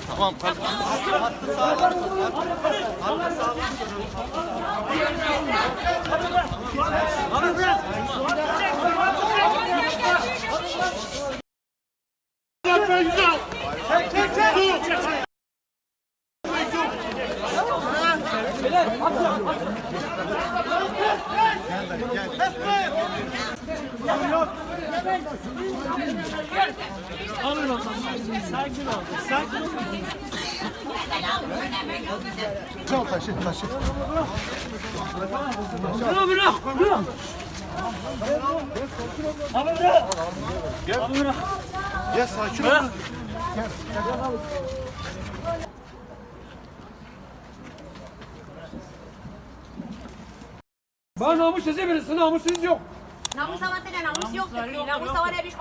Tamam kalk. Hattı sağlar. Hattı sağlar. Abi bırak. Güzel. Çek. Alın bakalım. Sakin ol. Sakin ol. Tamam taşı. Bırak. Abi bırak. Gel. Gel sakin ol. Bana namus size verirsin, namusunuz yok. Namus avantajı namus yok. Namus avantajı bir